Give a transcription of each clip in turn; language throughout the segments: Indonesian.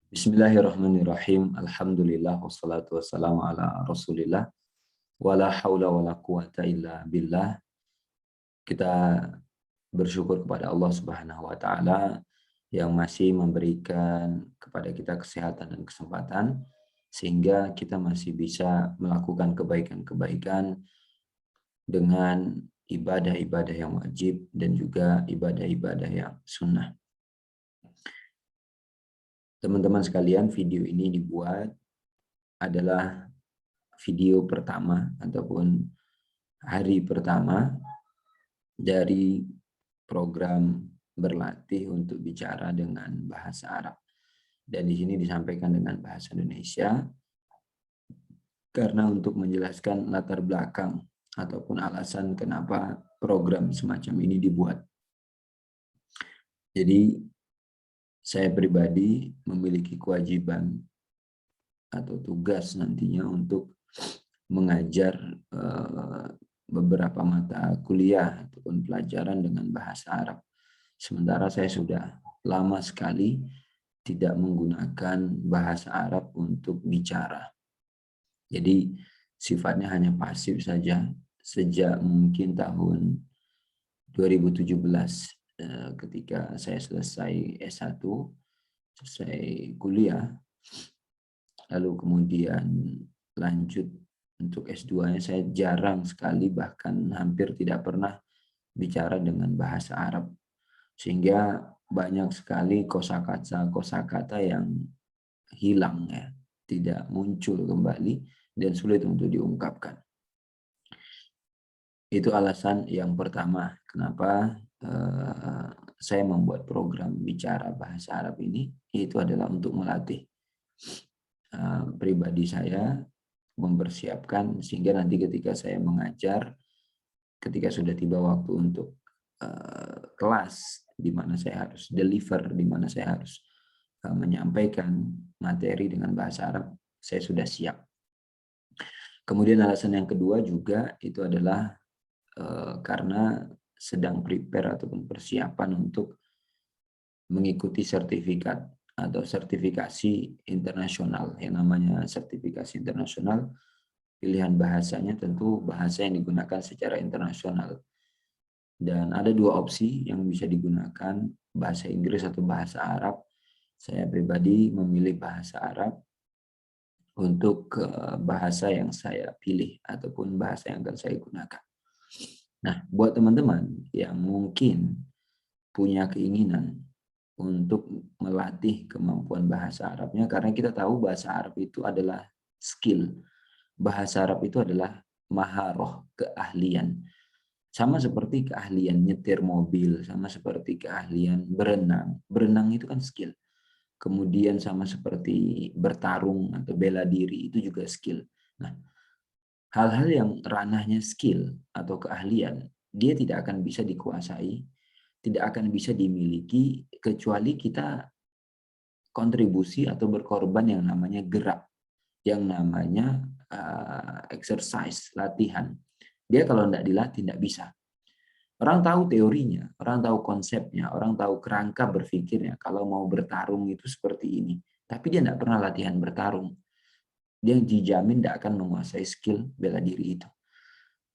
Bismillahirrahmanirrahim. Alhamdulillah wassalatu wassalamu ala Rasulillah wala haula wala quwata illa billah. Kita bersyukur kepada Allah Subhanahu wa taala yang masih memberikan kepada kita kesehatan dan kesempatan sehingga kita masih bisa melakukan kebaikan-kebaikan dengan ibadah-ibadah yang wajib dan juga ibadah-ibadah yang sunnah. Teman-teman sekalian, video ini dibuat adalah video pertama ataupun hari pertama dari program berlatih untuk bicara dengan bahasa Arab. Dan di sini disampaikan dengan bahasa Indonesia karena untuk menjelaskan latar belakang ataupun alasan kenapa program semacam ini dibuat. Jadi saya pribadi memiliki kewajiban atau tugas nantinya untuk mengajar beberapa mata kuliah ataupun pelajaran dengan bahasa Arab. Sementara saya sudah lama sekali tidak menggunakan bahasa Arab untuk bicara. Jadi sifatnya hanya pasif saja sejak mungkin tahun 2017 ketika saya selesai S1, selesai kuliah, lalu kemudian lanjut untuk S2-nya saya jarang sekali bahkan hampir tidak pernah bicara dengan bahasa Arab. Sehingga banyak sekali kosakata yang hilang ya, tidak muncul kembali dan sulit untuk diungkapkan. Itu alasan yang pertama kenapa saya membuat program bicara bahasa Arab ini, itu adalah untuk melatih pribadi saya, mempersiapkan sehingga nanti ketika saya mengajar, ketika sudah tiba waktu untuk kelas di mana saya harus deliver, di mana saya harus menyampaikan materi dengan bahasa Arab, saya sudah siap. Kemudian alasan yang kedua juga itu adalah karena sedang prepare ataupun persiapan untuk mengikuti sertifikat atau sertifikasi internasional. Yang namanya sertifikasi internasional, pilihan bahasanya tentu bahasa yang digunakan secara internasional. Dan ada dua opsi yang bisa digunakan, bahasa Inggris atau bahasa Arab. Saya pribadi memilih bahasa Arab untuk bahasa yang saya pilih ataupun bahasa yang akan saya gunakan. Nah, buat teman-teman yang mungkin punya keinginan untuk melatih kemampuan bahasa Arabnya, karena kita tahu bahasa Arab itu adalah skill. Bahasa Arab itu adalah maharoh, keahlian. Sama seperti keahlian nyetir mobil, sama seperti keahlian berenang. Berenang itu kan skill. Kemudian sama seperti bertarung atau bela diri, itu juga skill. Nah, hal-hal yang ranahnya skill atau keahlian, dia tidak akan bisa dikuasai, tidak akan bisa dimiliki kecuali kita kontribusi atau berkorban yang namanya gerak, yang namanya exercise, latihan. Dia kalau tidak dilatih tidak bisa. Orang tahu teorinya, orang tahu konsepnya, orang tahu kerangka berpikirnya. Kalau mau bertarung itu seperti ini. Tapi dia tidak pernah latihan bertarung. Dia dijamin tidak akan menguasai skill bela diri itu.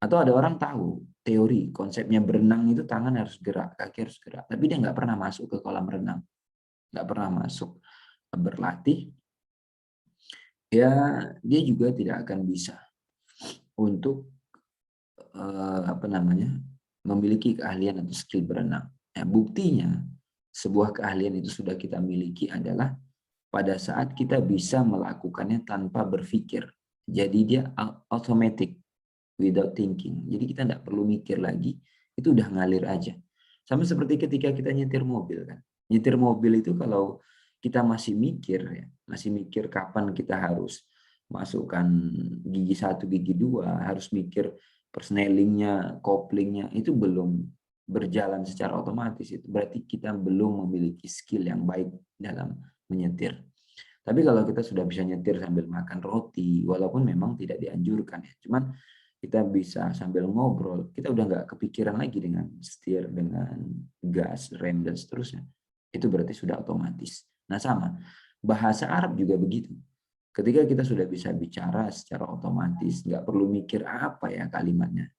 Atau ada orang tahu teori, konsepnya berenang itu tangan harus gerak, kaki harus gerak. Tapi dia nggak pernah masuk ke kolam renang. Nggak pernah masuk berlatih. Ya, dia juga tidak akan bisa untuk memiliki keahlian atau skill berenang. Nah, buktinya sebuah keahlian itu sudah kita miliki adalah pada saat kita bisa melakukannya tanpa berpikir. Jadi dia automatic, without thinking. Jadi kita tidak perlu mikir lagi, itu udah ngalir aja. Sama seperti ketika kita nyetir mobil kan. Nyetir mobil itu kalau kita masih mikir kapan kita harus masukkan gigi 1, gigi 2, harus mikir persnelingnya, koplingnya, itu belum berjalan secara otomatis. Itu berarti kita belum memiliki skill yang baik dalam menyetir. Tapi kalau kita sudah bisa nyetir sambil makan roti, walaupun memang tidak dianjurkan ya, cuman kita bisa sambil ngobrol, kita udah nggak kepikiran lagi dengan setir, dengan gas, rem, dan seterusnya. Itu berarti sudah otomatis. Nah sama, Bahasa Arab juga begitu. Ketika kita sudah bisa bicara secara otomatis, nggak perlu mikir apa ya kalimatnya.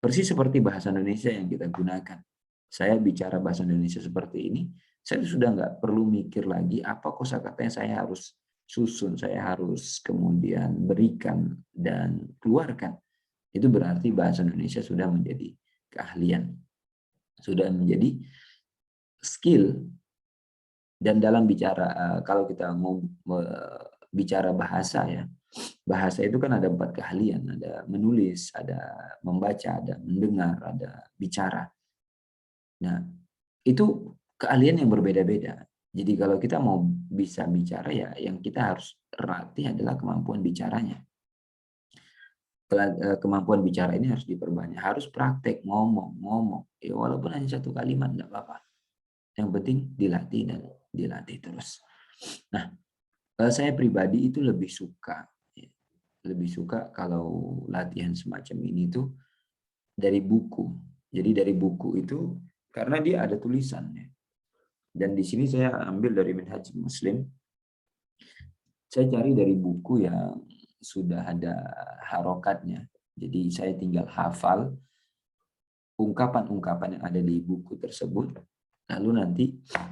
Persis seperti bahasa Indonesia yang kita gunakan. Saya bicara bahasa Indonesia seperti ini, saya sudah nggak perlu mikir lagi apa kosakatanya saya harus susun, saya harus kemudian berikan dan keluarkan. Itu berarti bahasa Indonesia sudah menjadi keahlian, sudah menjadi skill. Dan dalam bicara, kalau kita mau bicara bahasa ya, bahasa itu kan ada 4 keahlian, ada menulis, ada membaca, ada mendengar, ada bicara. Nah, itu keahlian yang berbeda-beda. Jadi kalau kita mau bisa bicara ya yang kita harus latih adalah kemampuan bicaranya. Kemampuan bicara ini harus diperbanyak, harus praktek ngomong. Ya walaupun hanya 1 kalimat enggak apa-apa. Yang penting dilatih dan dilatih terus. Nah, saya pribadi itu lebih suka kalau latihan semacam ini tuh dari buku. Jadi dari buku itu karena dia ada tulisannya. Dan di sini saya ambil dari Minhaj Muslim. Saya cari dari buku yang sudah ada harokatnya. Jadi saya tinggal hafal ungkapan-ungkapan yang ada di buku tersebut. Lalu nanti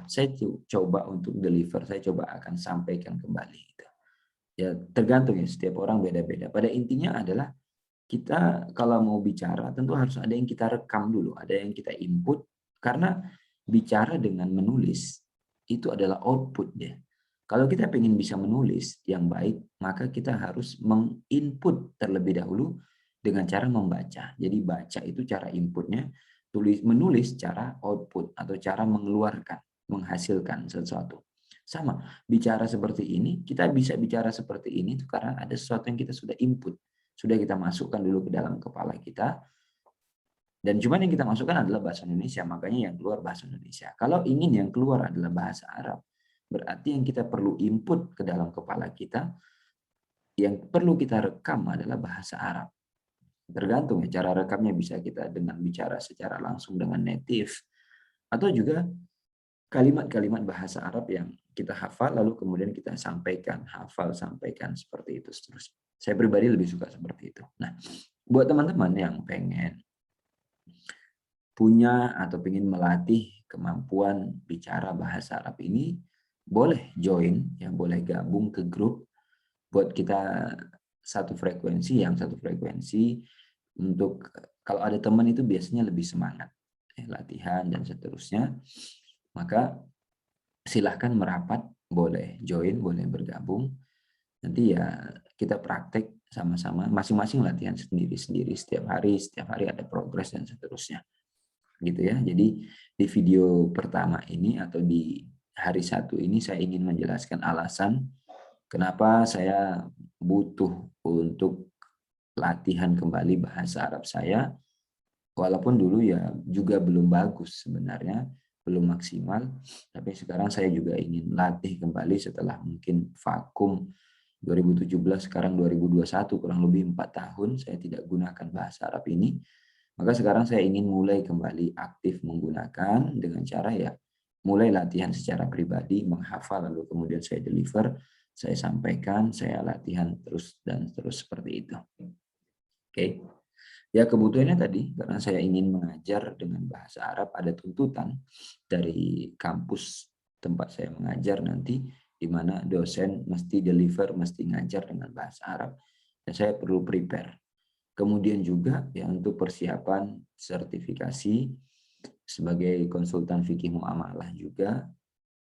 saya coba untuk deliver, saya coba akan sampaikan kembali. Ya tergantung ya, setiap orang beda-beda. Pada intinya adalah kita kalau mau bicara tentu harus ada yang kita rekam dulu, ada yang kita input, karena bicara dengan menulis itu adalah output ya. Kalau kita ingin bisa menulis yang baik, maka kita harus menginput terlebih dahulu dengan cara membaca. Jadi baca itu cara inputnya, menulis cara output atau cara mengeluarkan, menghasilkan sesuatu. Sama, bicara seperti ini, kita bisa bicara seperti ini itu karena ada sesuatu yang kita sudah input, sudah kita masukkan dulu ke dalam kepala kita, dan cuman yang kita masukkan adalah bahasa Indonesia, makanya yang keluar bahasa Indonesia. Kalau ingin yang keluar adalah bahasa Arab, berarti yang kita perlu input ke dalam kepala kita, yang perlu kita rekam adalah bahasa Arab. Tergantung ya, cara rekamnya bisa kita dengan bicara secara langsung dengan native, atau juga kalimat-kalimat bahasa Arab yang kita hafal lalu kemudian kita sampaikan, hafal, sampaikan seperti itu seterusnya. Saya pribadi lebih suka seperti itu. Nah, buat teman-teman yang pengen punya atau ingin melatih kemampuan bicara bahasa Arab ini, boleh join, ya boleh gabung ke grup buat kita satu frekuensi, untuk kalau ada teman itu biasanya lebih semangat latihan dan seterusnya, maka silahkan merapat, boleh join, boleh bergabung. Nanti ya kita praktek sama-sama, masing-masing latihan sendiri-sendiri setiap hari ada progres dan seterusnya. Gitu ya. Jadi di video pertama ini atau di hari 1 ini saya ingin menjelaskan alasan kenapa saya butuh untuk latihan kembali bahasa Arab saya, walaupun dulu ya juga belum bagus sebenarnya, belum maksimal, tapi sekarang saya juga ingin latih kembali setelah mungkin vakum 2017, sekarang 2021, kurang lebih 4 tahun saya tidak gunakan bahasa Arab ini. Maka sekarang saya ingin mulai kembali aktif menggunakan dengan cara ya mulai latihan secara pribadi, menghafal lalu kemudian saya deliver, saya sampaikan, saya latihan terus dan terus seperti itu. Oke. Ya kebutuhannya tadi karena saya ingin mengajar dengan bahasa Arab, ada tuntutan dari kampus tempat saya mengajar nanti di mana dosen mesti deliver, mesti ngajar dengan bahasa Arab dan saya perlu prepare. Kemudian juga ya untuk persiapan sertifikasi sebagai konsultan fikih muamalah juga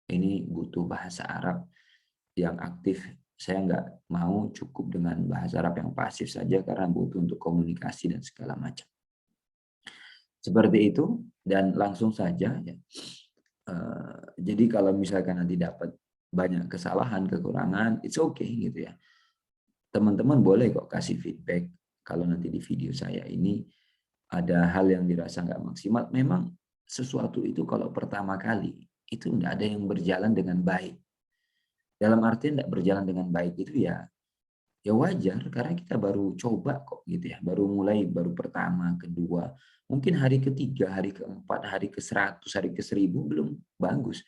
ini butuh bahasa Arab yang aktif. Saya nggak mau cukup dengan bahasa Arab yang pasif saja karena butuh untuk komunikasi dan segala macam. Seperti itu dan langsung saja ya. Jadi kalau misalkan nanti dapat banyak kesalahan, kekurangan, it's okay gitu ya. Teman-teman boleh kok kasih feedback kalau nanti di video saya ini ada hal yang dirasa nggak maksimal. Memang sesuatu itu kalau pertama kali itu nggak ada yang berjalan dengan baik. Dalam artian nggak berjalan dengan baik itu ya wajar karena kita baru coba kok gitu ya, baru mulai, baru pertama, kedua, mungkin hari ketiga, hari keempat, hari ke-100, hari ke-1000 belum bagus.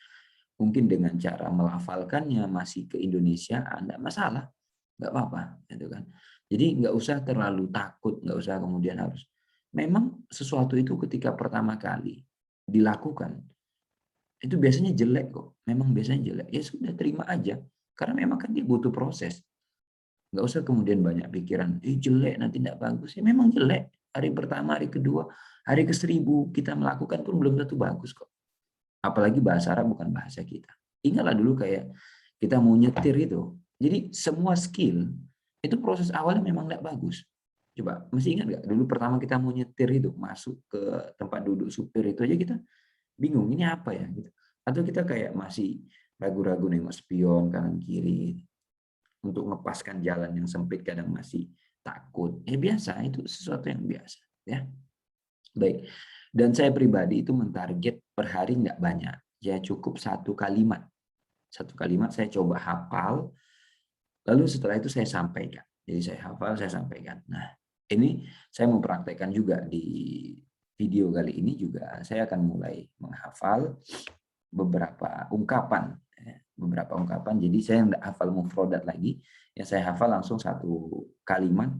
mungkin dengan cara melafalkannya masih ke Indonesia, enggak masalah, nggak apa-apa, gitu kan. Jadi nggak usah terlalu takut, nggak usah kemudian harus. Memang sesuatu itu ketika pertama kali dilakukan, itu biasanya jelek kok. Memang biasanya jelek. Ya sudah, terima aja. Karena memang kan dia butuh proses. Nggak usah kemudian banyak pikiran, jelek, nanti nggak bagus. Ya memang jelek. Hari pertama, hari kedua, hari ke-1000 kita melakukan pun belum tentu bagus kok. Apalagi bahasa Arab bukan bahasa kita. Ingatlah dulu kayak kita mau nyetir itu. Jadi semua skill, itu proses awalnya memang nggak bagus. Coba, masih ingat nggak? Dulu pertama kita mau nyetir itu, masuk ke tempat duduk supir itu aja kita bingung, ini apa ya? Gitu. Atau kita kayak masih ragu-ragu nengok spion kanan kiri, untuk ngepaskan jalan yang sempit kadang masih takut. Biasa, itu sesuatu yang biasa. Ya, baik. Dan saya pribadi itu mentarget per hari nggak banyak. Ya cukup satu kalimat. Satu kalimat saya coba hafal, lalu setelah itu saya sampaikan. Jadi saya hafal, saya sampaikan. Nah, ini saya mau praktekkan juga di video kali ini juga. Saya akan mulai menghafal beberapa ungkapan. Beberapa ungkapan, jadi saya nggak hafal mufrodat lagi. Yang saya hafal langsung satu kalimat,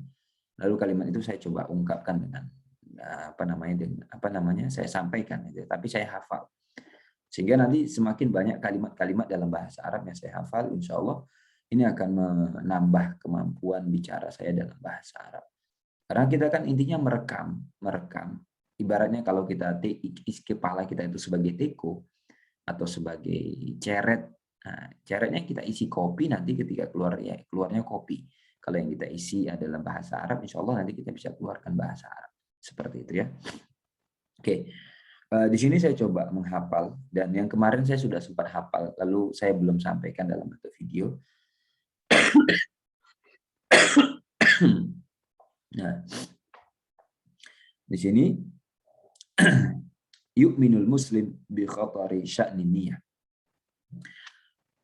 lalu kalimat itu saya coba ungkapkan dengan apa namanya saya sampaikan, tapi saya hafal. Sehingga nanti semakin banyak kalimat-kalimat dalam bahasa Arab yang saya hafal, insya Allah ini akan menambah kemampuan bicara saya dalam bahasa Arab. Karena kita kan intinya merekam. Ibaratnya kalau kita isi kepala kita itu sebagai teko atau sebagai ceret. Nah, ceretnya kita isi kopi, nanti ketika keluarnya kopi. Kalau yang kita isi adalah bahasa Arab, insya Allah nanti kita bisa keluarkan bahasa Arab. Seperti itu ya. Oke. Di sini saya coba menghafal, dan yang kemarin saya sudah sempat hafal, lalu saya belum sampaikan dalam bentuk video. Nah, di sini yu'minul muslim bi khatari sya'ni niyah.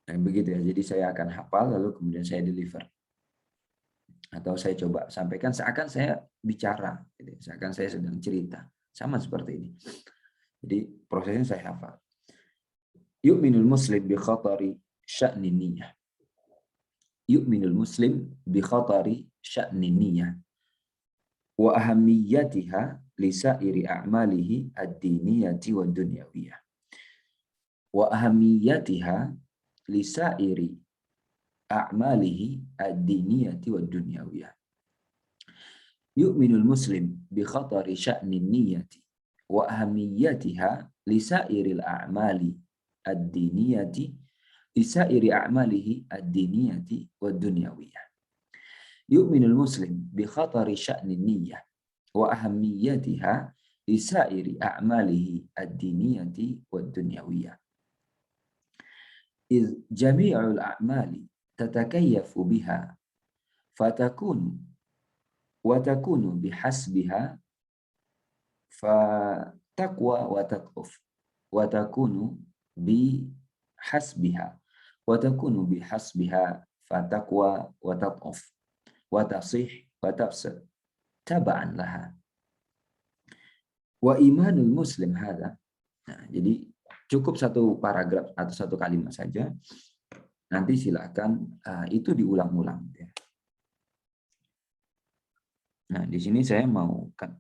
Nah, begitu ya. Jadi saya akan hafal lalu kemudian saya deliver. Atau saya coba sampaikan seakan saya bicara, seakan saya sedang cerita. Sama seperti ini. Jadi prosesnya saya hafal. Yu'minul muslim bi khatari sya'ni niyah. Yu'minul muslim bi khatari sya'ni niyah. Wa ahamiyatiha lisairi a'malihi ad-diniyati wa dunyawiyah. Wa ahamiyatiha lisairi a'malihi ad-diniyati wa dunyawiyah. Yu'minul muslim bi khatari sya'ni niyati wa ahamiyatiha lisairil a'mali ad-diniyati lisairi a'malihi ad-diniyati wa dunyawiyah. Yu'minul muslim bi khatari sya'ni niyyah wa ahammiyatiha li sa'iri a'malihi ad-diniyati wad dunyawiyah. Iz jami'ul a'mali tatakayyafu biha fatakunu wa takunu bihasbiha fataqwa wa tatquf wa takunu bihasbiha wa takunu bihasbiha fataqwa wa tatquf wa tasih wa tafsir taba'an laha wa imanul muslim hadha. Nah, jadi cukup satu paragraf atau satu kalimat saja, nanti silakan itu diulang-ulang ya. Nah, di sini saya mau kan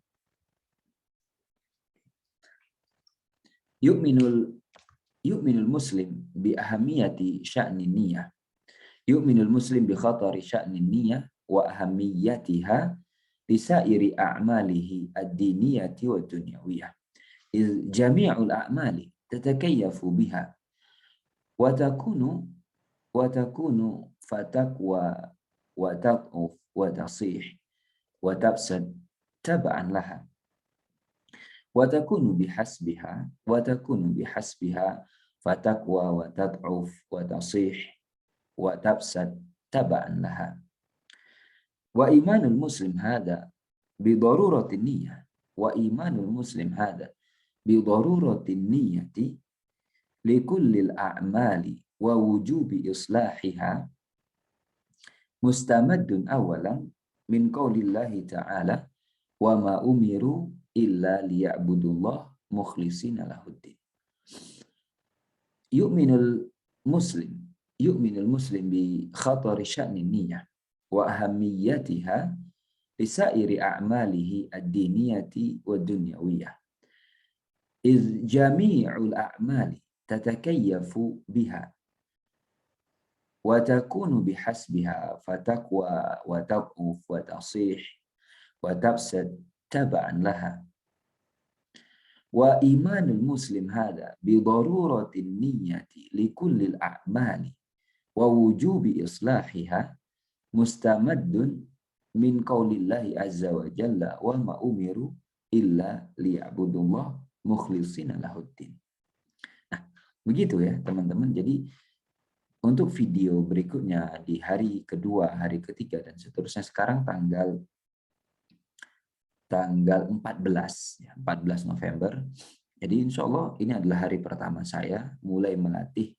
yu'minul muslim bi ahamiyati sya'ni niyah. Yu'minul muslim bi khatari sya'ni niyah wa ahamiyatiha lisairi a'malihi ad-diniyati wa dunyawiyah. Iz jami'ul a'mali tatakayyafu biha wa takunu fataqwa wa taquf wa tasih wa tafsad taba'an laha wa takunu bihasbiha fataqwa wa tad'uf wa tasih wa tafsad taba'an laha. Wa imanul muslim hada bi daruratin niyyah wa imanul muslim hada bi daruratin niyyati li kullil a'mali wa wujubi islahiha mustamaddun awalan min qaulillahi ta'ala wa ma umiru illa liya'budullah mukhlishina lahuddin. yu'minul muslim yu'minul muslim bi khatari sya'ni niyyah wa ahammiyatiha lisairi a'malihi ad-diniyati wa dunyawiyah. Iz jami'ul a'mali tatakayyafu biha wa takunu bihasbiha fataqwa wa taquf wa tasih wa tafsad taba'an laha. Wa imanul muslim hada bi daruratin niyyati li kulli al-a'mali wa wujubi islahiha mustamaddun min qaulillahi azza wa jalla wa ma umiru illa liya'budullah mukhlishina lahuddin. Nah, begitu ya teman-teman. Jadi untuk video berikutnya di hari kedua, hari ketiga dan seterusnya, sekarang tanggal 14 November. Jadi insya Allah ini adalah hari pertama saya mulai melatih,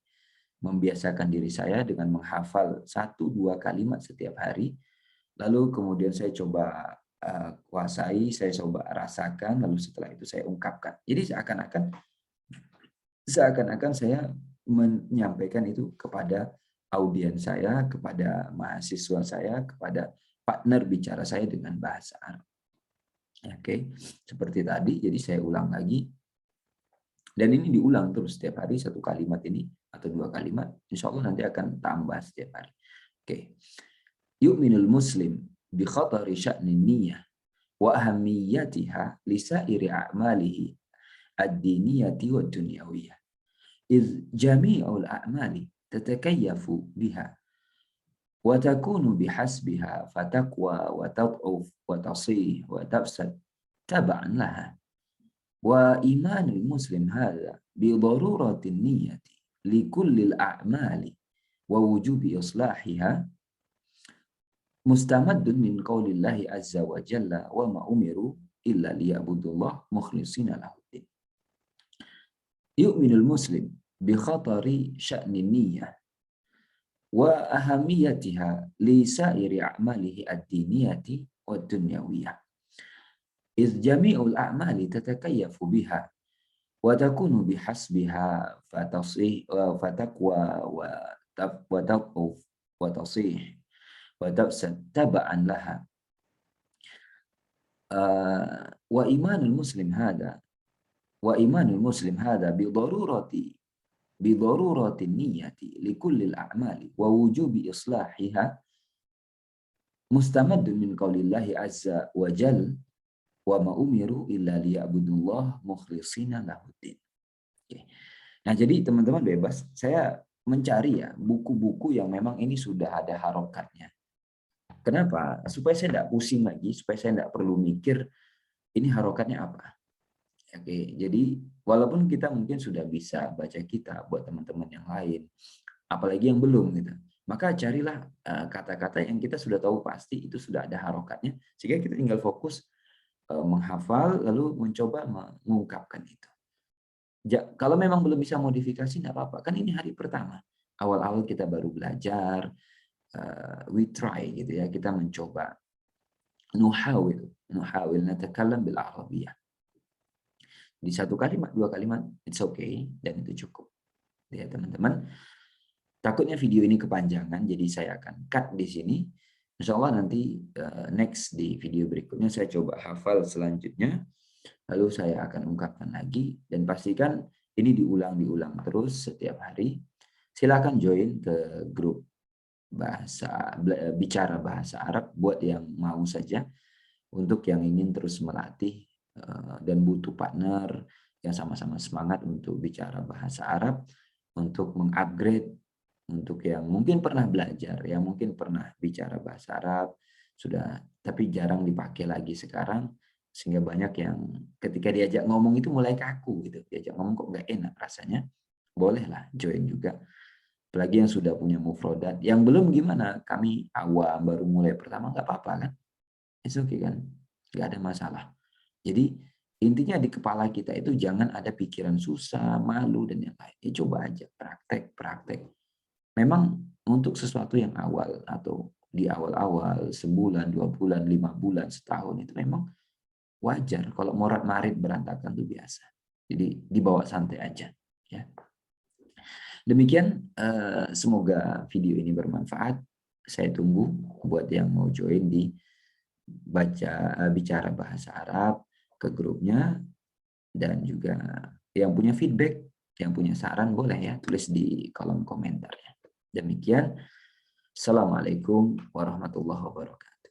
membiasakan diri saya dengan menghafal 1-2 kalimat setiap hari. Lalu kemudian saya coba kuasai, saya coba rasakan, lalu setelah itu saya ungkapkan. Jadi seakan-akan saya menyampaikan itu kepada audiens saya, kepada mahasiswa saya, kepada partner bicara saya dengan bahasa Arab. Oke, seperti tadi, jadi saya ulang lagi. Dan ini diulang terus setiap hari, 1 kalimat ini atau 2 kalimat, insya Allah nanti akan tambah setiap hari. Oke. Yu'minul muslim bi khatari sya'ni niyyah wa ahammiyatiha li sa'iri a'malihi ad-diniyati wa dunyawiyah. Iz jami'ul a'mali tatakayyafu biha wa takunu bihasbiha fataqwa wa tad'uf wa tasih wa tafsad tab'an laha. Wa imanul muslim hadha bi daruratin niyyati li kulli al-a'mali wa wujubi islahiha mustamaddun min qaulillahi azza wa jalla wa ma umiru illa liya'budullah mukhlishina lahuddin. Yu'minul muslim bi khatari sya'ni niyyah wa ahamiyatiha li sa'iri a'malihi ad-diniyati wa dunyawiyah. Iz jami'ul a'mali tatakayyafu biha wa takunu bihasbiha fatasih wa fataqwa wa taquf wa tasih wa tafsad taba'an laha. Wa imanul muslim hada bi darurati niyyati li kulli al-a'mali wa wujubi islahiha mustamaddun min qaulillahi azza wa jalla wa ma umiru illa liya'budullah mukhlishina lahuddin. Oke. Nah, jadi teman-teman bebas, saya mencari ya buku-buku yang memang ini sudah ada harokatnya. Kenapa? Supaya saya tidak pusing lagi, supaya saya tidak perlu mikir ini harokatnya apa. Oke, jadi walaupun kita mungkin sudah bisa baca kitab buat teman-teman yang lain, apalagi yang belum gitu, maka carilah kata-kata yang kita sudah tahu pasti itu sudah ada harokatnya, sehingga kita tinggal fokus menghafal lalu mencoba mengungkapkan itu. Kalau memang belum bisa modifikasi tidak apa-apa, kan ini hari pertama, awal-awal kita baru belajar, we try gitu ya, kita mencoba nuhawil natakallam bil Arabiyyah. Di 1 kalimat, 2 kalimat, it's okay, dan itu cukup. Ya teman-teman, takutnya video ini kepanjangan, jadi saya akan cut di sini. Insya Allah nanti next di video berikutnya saya coba hafal selanjutnya, lalu saya akan ungkapkan lagi, dan pastikan ini diulang terus setiap hari. Silakan join ke grup bicara bahasa Arab buat yang mau saja, untuk yang ingin terus melatih dan butuh partner yang sama-sama semangat untuk bicara bahasa Arab, untuk mengupgrade. Untuk yang mungkin pernah belajar, yang mungkin pernah bicara bahasa Arab, sudah tapi jarang dipakai lagi sekarang, sehingga banyak yang ketika diajak ngomong itu mulai kaku gitu, diajak ngomong kok nggak enak rasanya, bolehlah join juga. Apalagi yang sudah punya mufrodat, yang belum gimana, kami awam baru mulai pertama nggak apa-apa kan, it's okay kan, nggak ada masalah. Jadi intinya di kepala kita itu jangan ada pikiran susah, malu dan yang lain. Ya, coba aja praktek. Memang untuk sesuatu yang awal atau di awal-awal, sebulan, 2 bulan, 5 bulan, setahun, itu memang wajar. Kalau morat marit berantakan itu biasa. Jadi dibawa santai aja. Ya. Demikian, semoga video ini bermanfaat. Saya tunggu buat yang mau join di bicara bahasa Arab ke grupnya, dan juga yang punya feedback, yang punya saran boleh ya tulis di kolom komentar ya. Demikian, Assalamualaikum warahmatullahi wabarakatuh.